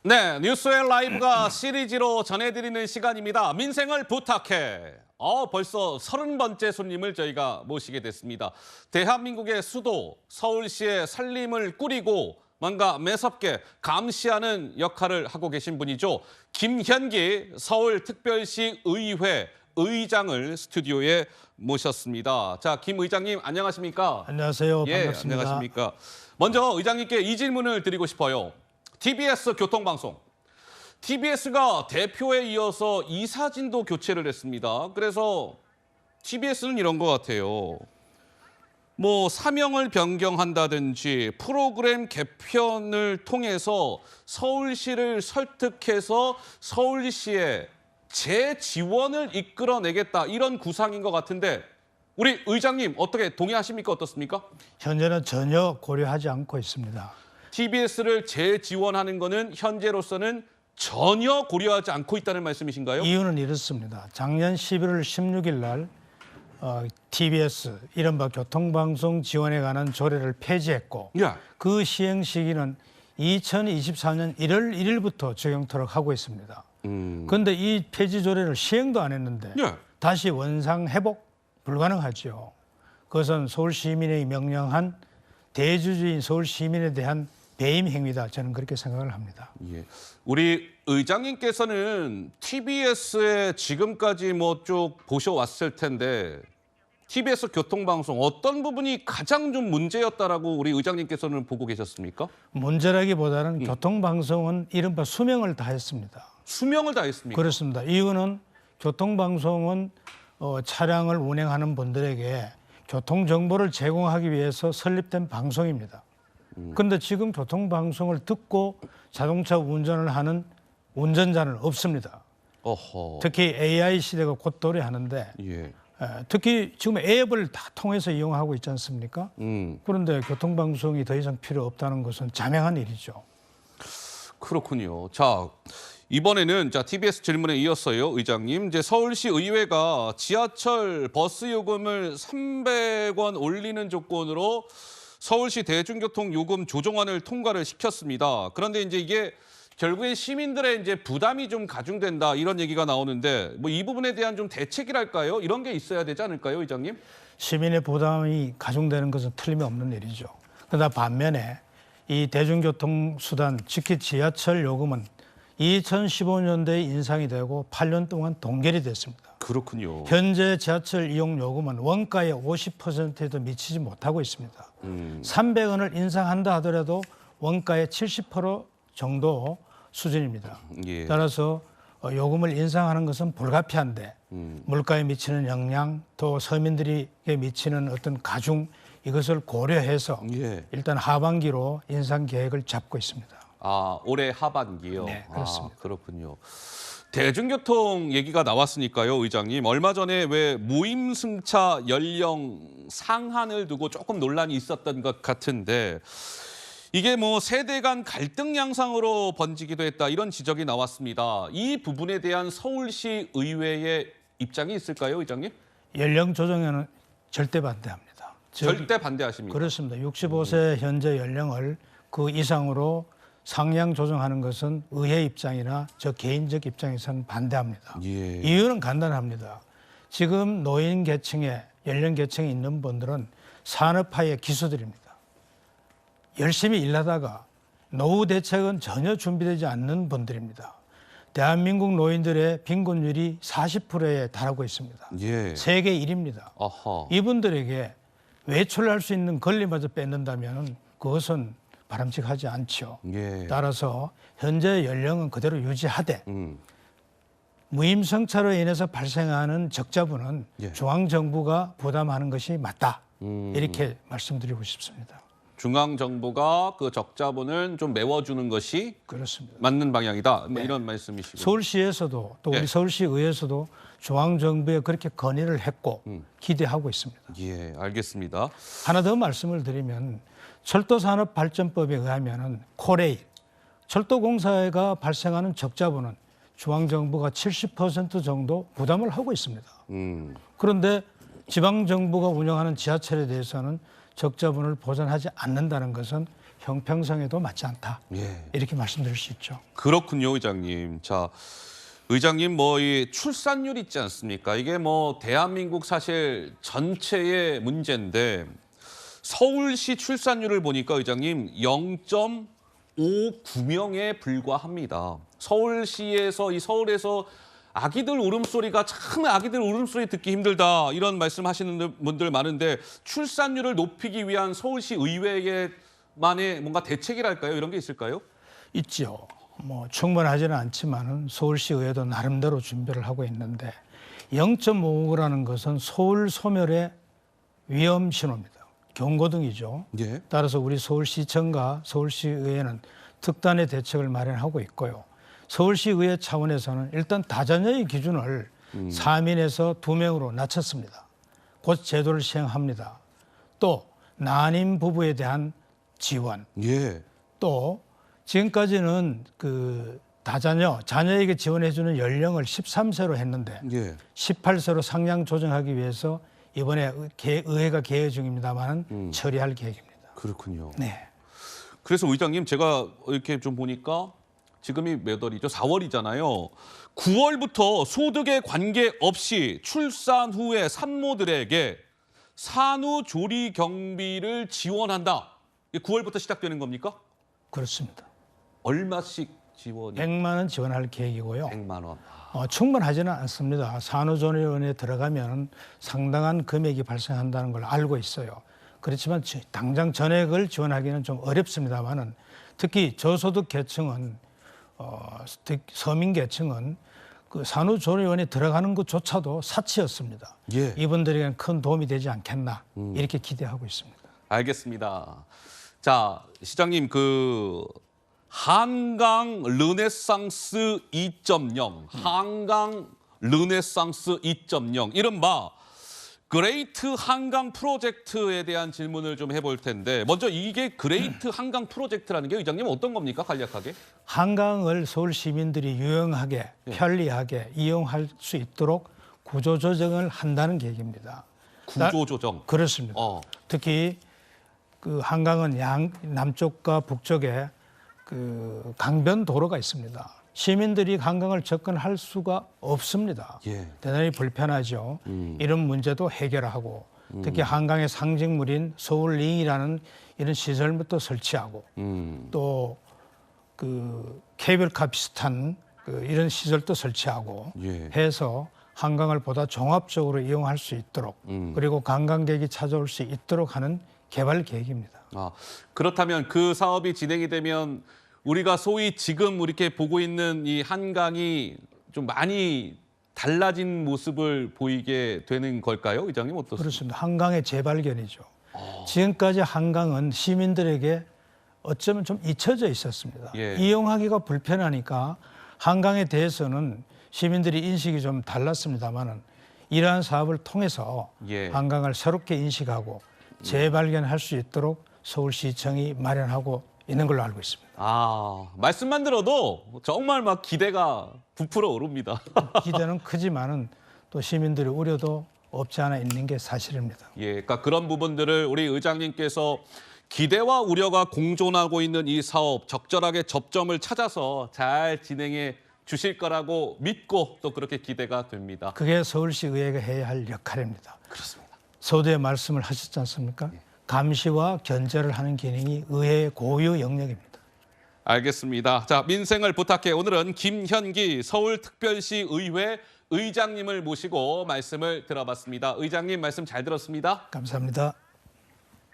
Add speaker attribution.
Speaker 1: 네, 뉴스의 라이브가 시리즈로 전해드리는 시간입니다. 민생을 부탁해. 벌써 30번째 손님을 저희가 모시게 됐습니다. 대한민국의 수도 서울시의 살림을 꾸리고 뭔가 매섭게 감시하는 역할을 하고 계신 분이죠. 김현기 서울특별시 의회 의장을 스튜디오에 모셨습니다. 자, 김 의장님 안녕하십니까?
Speaker 2: 안녕하세요. 반갑습니다.
Speaker 1: 안녕하십니까? 먼저 의장님께 이 질문을 드리고 싶어요. TBS 교통방송. TBS가 대표에 이어서 이사진도 교체를 했습니다. 그래서 TBS는 이런 것 같아요. 뭐 사명을 변경한다든지 프로그램 개편을 통해서 서울시를 설득해서 서울시의 재지원을 이끌어내겠다 이런 구상인 것 같은데 우리 의장님 어떻게 동의하십니까? 어떻습니까?
Speaker 2: 현재는 전혀 고려하지 않고 있습니다.
Speaker 1: TBS를 재지원하는 거는 현재로서는 전혀 고려하지 않고 있다는 말씀이신가요?
Speaker 2: 이유는 이렇습니다. 작년 11월 16일 날 TBS 이른바 교통방송 지원에 관한 조례를 폐지했고 그 시행 시기는 2024년 1월 1일부터 적용토록 하고 있습니다. 그런데 이 폐지 조례를 시행도 안 했는데 다시 원상 회복 불가능하죠. 그것은 서울 시민이 명령한 대주주인 서울 시민에 대한 배임 행위다. 저는 그렇게 생각을 합니다.
Speaker 1: 예. 우리 의장님께서는 TBS에 지금까지 뭐 쭉 보셔왔을 텐데 TBS 교통방송 어떤 부분이 가장 좀 문제였다라고 우리 의장님께서는 보고 계셨습니까?
Speaker 2: 문제라기보다는 교통방송은 이른바 수명을 다했습니다.
Speaker 1: 수명을 다했습니까?
Speaker 2: 그렇습니다. 이유는 교통방송은 차량을 운행하는 분들에게 교통정보를 제공하기 위해서 설립된 방송입니다. 그런데 지금 교통방송을 듣고 자동차 운전을 하는 운전자는 없습니다.
Speaker 1: 어허.
Speaker 2: 특히 AI 시대가 곧 도래하는데 특히 지금 앱을 다 통해서 이용하고 있지 않습니까? 그런데 교통방송이 더 이상 필요 없다는 것은 자명한 일이죠.
Speaker 1: 그렇군요. 자, 이번에는 TBS 질문에 이어서요, 의장님. 이제 서울시 의회가 지하철 버스 요금을 300원 올리는 조건으로 서울시 대중교통 요금 조정안을 통과를 시켰습니다. 그런데 이제 이게 결국엔 시민들의 이제 부담이 좀 가중된다 이런 얘기가 나오는데 뭐 이 부분에 대한 좀 대책이랄까요? 이런 게 있어야 되지 않을까요, 의장님?
Speaker 2: 시민의 부담이 가중되는 것은 틀림없는 일이죠. 그러나 반면에 이 대중교통 수단, 특히 지하철 요금은 2015년도에 인상이 되고 8년 동안 동결이 됐습니다.
Speaker 1: 그렇군요.
Speaker 2: 현재 지하철 이용 요금은 원가의 50%에도 미치지 못하고 있습니다. 300원을 인상한다 하더라도 원가의 70% 정도 수준입니다. 따라서 요금을 인상하는 것은 불가피한데 물가에 미치는 영향, 또 서민들에게 미치는 어떤 가중 이것을 고려해서 일단 하반기로 인상 계획을 잡고 있습니다.
Speaker 1: 아, 올해 하반기요?
Speaker 2: 네, 그렇습니다.
Speaker 1: 아, 그렇군요. 대중교통 얘기가 나왔으니까요, 의장님. 얼마 전에 왜 무임승차 연령 상한을 두고 조금 논란이 있었던 것 같은데 이게 뭐 세대 간 갈등 양상으로 번지기도 했다 이런 지적이 나왔습니다. 이 부분에 대한 서울시 의회의 입장이 있을까요, 의장님?
Speaker 2: 연령 조정에는 절대 반대합니다.
Speaker 1: 절대 반대하십니까?
Speaker 2: 그렇습니다. 65세 현재 연령을 그 이상으로 상향 조정하는 것은 의회 입장이나 저 개인적 입장에서는 반대합니다. 이유는 간단합니다. 지금 노인 계층에 연령 계층에 있는 분들은 산업화의 기수들입니다. 열심히 일하다가 노후 대책은 전혀 준비되지 않는 분들입니다. 대한민국 노인들의 빈곤율이 40%에 달하고 있습니다. 세계 1위입니다. 이분들에게 외출할 수 있는 권리마저 뺏는다면 그것은 바람직하지 않죠. 따라서 현재 연령은 그대로 유지하되 무임승차로 인해서 발생하는 적자분은 중앙정부가 부담하는 것이 맞다. 이렇게 말씀드리고 싶습니다.
Speaker 1: 중앙정부가 그 적자분을 좀 메워주는 것이
Speaker 2: 그렇습니다.
Speaker 1: 맞는 방향이다. 뭐 이런 말씀이시고.
Speaker 2: 서울시에서도 또 우리 서울시의회에서도 중앙정부에 그렇게 건의를 했고 기대하고 있습니다.
Speaker 1: 알겠습니다.
Speaker 2: 하나 더 말씀을 드리면 철도산업발전법에 의하면 코레일, 철도공사가 발생하는 적자분은 중앙정부가 70% 정도 부담을 하고 있습니다. 그런데 지방정부가 운영하는 지하철에 대해서는 적자분을 보전하지 않는다는 것은 형평성에도 맞지 않다.
Speaker 1: 예.
Speaker 2: 이렇게 말씀드릴 수 있죠.
Speaker 1: 그렇군요, 의장님. 자, 의장님 뭐 이 출산율 있지 않습니까? 이게 뭐 대한민국 사실 전체의 문제인데 서울시 출산율을 보니까 의장님 0.59명에 불과합니다. 서울에서 아기들 울음소리가 참 아기들 울음소리 듣기 힘들다 이런 말씀하시는 분들 많은데 출산율을 높이기 위한 서울시 의회만의 뭔가 대책이랄까요? 이런 게 있을까요?
Speaker 2: 있죠. 뭐 충분하지는 않지만은 서울시 의회도 나름대로 준비를 하고 있는데 0.5라는 것은 서울 소멸의 위험 신호입니다. 경고등이죠.
Speaker 1: 예.
Speaker 2: 따라서 우리 서울시청과 서울시의회는 특단의 대책을 마련하고 있고요. 서울시의회 차원에서는 일단 다자녀의 기준을 3인에서 2명으로 낮췄습니다. 곧 제도를 시행합니다. 또 난임 부부에 대한 지원,
Speaker 1: 예.
Speaker 2: 또 지금까지는 그 자녀에게 지원해주는 연령을 13세로 했는데
Speaker 1: 예.
Speaker 2: 18세로 상향 조정하기 위해서 이번에 의회가 개의 중입니다만 처리할 계획입니다.
Speaker 1: 그렇군요.
Speaker 2: 네.
Speaker 1: 그래서 의장님 제가 이렇게 좀 보니까 지금이 몇 월이죠? 4월이잖아요. 9월부터 소득에 관계없이 출산 후에 산모들에게 산후조리 경비를 지원한다. 이게 9월부터 시작되는 겁니까?
Speaker 2: 그렇습니다.
Speaker 1: 얼마씩 지원이?
Speaker 2: 100만 원 지원할 계획이고요.
Speaker 1: 100만 원.
Speaker 2: 충분하지는 않습니다. 산후조리원에 들어가면 상당한 금액이 발생한다는 걸 알고 있어요. 그렇지만 당장 전액을 지원하기는 좀 어렵습니다만은 특히 저소득 계층은 서민 계층은 그 산후조리원에 들어가는 것조차도 사치였습니다.
Speaker 1: 예.
Speaker 2: 이분들에게는 큰 도움이 되지 않겠나 이렇게 기대하고 있습니다.
Speaker 1: 알겠습니다. 자, 시장님 그 한강 르네상스 2.0, 한강 르네상스 2.0 이른바 그레이트 한강 프로젝트에 대한 질문을 좀 해볼 텐데 먼저 이게 그레이트 한강 프로젝트라는 게 의장님 어떤 겁니까 간략하게?
Speaker 2: 한강을 서울 시민들이 유용하게 편리하게 이용할 수 있도록 구조조정을 한다는 계획입니다.
Speaker 1: 구조조정.
Speaker 2: 그렇습니다. 특히 그 한강은 남쪽과 북쪽에 그 강변 도로가 있습니다. 시민들이 한강을 접근할 수가 없습니다.
Speaker 1: 예.
Speaker 2: 대단히 불편하죠. 이런 문제도 해결하고 특히 한강의 상징물인 서울링이라는 이런 시설부터 설치하고 또 그 케이블카 비슷한 이런 시설도 설치하고
Speaker 1: 예.
Speaker 2: 해서 한강을 보다 종합적으로 이용할 수 있도록 그리고 관광객이 찾아올 수 있도록 하는 개발 계획입니다.
Speaker 1: 그렇다면 그 사업이 진행이 되면 우리가 소위 지금 이렇게 보고 있는 이 한강이 좀 많이 달라진 모습을 보이게 되는 걸까요? 의장님 어떻습니까?
Speaker 2: 그렇습니다. 한강의 재발견이죠. 지금까지 한강은 시민들에게 어쩌면 좀 잊혀져 있었습니다.
Speaker 1: 예.
Speaker 2: 이용하기가 불편하니까 한강에 대해서는 시민들이 인식이 좀 달랐습니다만은 이러한 사업을 통해서
Speaker 1: 예.
Speaker 2: 한강을 새롭게 인식하고 재발견할 수 있도록 서울시청이 마련하고 있는 걸로 알고 있습니다.
Speaker 1: 말씀만 들어도 정말 막 기대가 부풀어 오릅니다.
Speaker 2: 기대는 크지만은 또 시민들의 우려도 없지 않아 있는 게 사실입니다.
Speaker 1: 예, 그러니까 그런 부분들을 우리 의장님께서 기대와 우려가 공존하고 있는 이 사업 적절하게 접점을 찾아서 잘 진행해 주실 거라고 믿고 또 그렇게 기대가 됩니다.
Speaker 2: 그게 서울시 의회가 해야 할 역할입니다.
Speaker 1: 그렇습니다.
Speaker 2: 서두에 말씀을 하셨지 않습니까? 감시와 견제를 하는 기능이 의회의 고유 영역입니다.
Speaker 1: 알겠습니다. 자, 민생을 부탁해 오늘은 김현기 서울특별시 의회 의장님을 모시고 말씀을 들어봤습니다. 의장님 말씀 잘 들었습니다.
Speaker 2: 감사합니다.